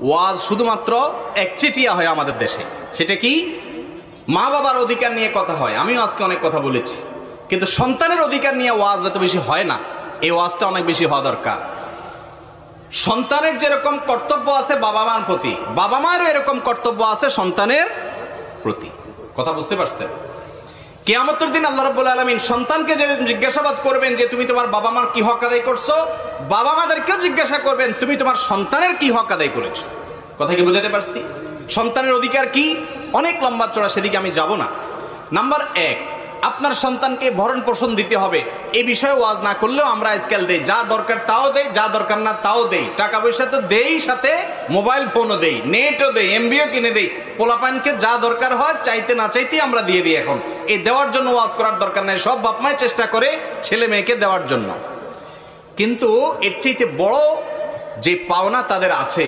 ওয়াজ শুধুমাত্র একচেটিয়া হয় আমাদের দেশে। সেটা কি? মা বাবার অধিকার নিয়ে কথা হয়, আমিও আজকে অনেক কথা বলেছি, কিন্তু সন্তানের অধিকার নিয়ে ওয়াজ এত বেশি হয় না। এই ওয়াজটা অনেক বেশি হওয়া দরকার। সন্তানের যেরকম কর্তব্য আছে বাবা মার প্রতি, বাবা মায়েরও এরকম কর্তব্য আছে সন্তানের প্রতি। কথা বুঝতে পারছেন? কিয়ামতের দিন আল্লাহ রাব্বুল আলামিন সন্তানকে যে জিজ্ঞাসাবাদ করবেন যে তুমি তোমার বাবা মার কি হক আদায় করছো, বাবা মাদেরকেও জিজ্ঞাসা করবেন তুমি তোমার সন্তানের কি হক আদায় করেছো। কথা কি বোঝাতে পারছি? সন্তানের অধিকার কি অনেক লম্বা চড়া, সেদিকে আমি যাব না। নাম্বার এক, আপনার সন্তানকে ভরণ পোষণ দিতে হবে। এই বিষয়ে ওয়াজ না করলেও আমরা আজকাল দেই, যা দরকার তাও দেই, যা দরকার না তাও দেই। টাকা পয়সা তো দেই, সাথে মোবাইল ফোনও দেই, নেটও দেই, এমবিও কিনে দেই। পোলাপানকে যা দরকার হয় চাইতে না চাইতেই আমরা দিয়ে দিই। এখন এই দেওয়ার জন্য ওয়াজ করার দরকার নেই, সব বাপ মাই চেষ্টা করে ছেলে মেয়েকে দেওয়ার জন্য। কিন্তু এর চাইতে বড় যে পাওনা তাদের আছে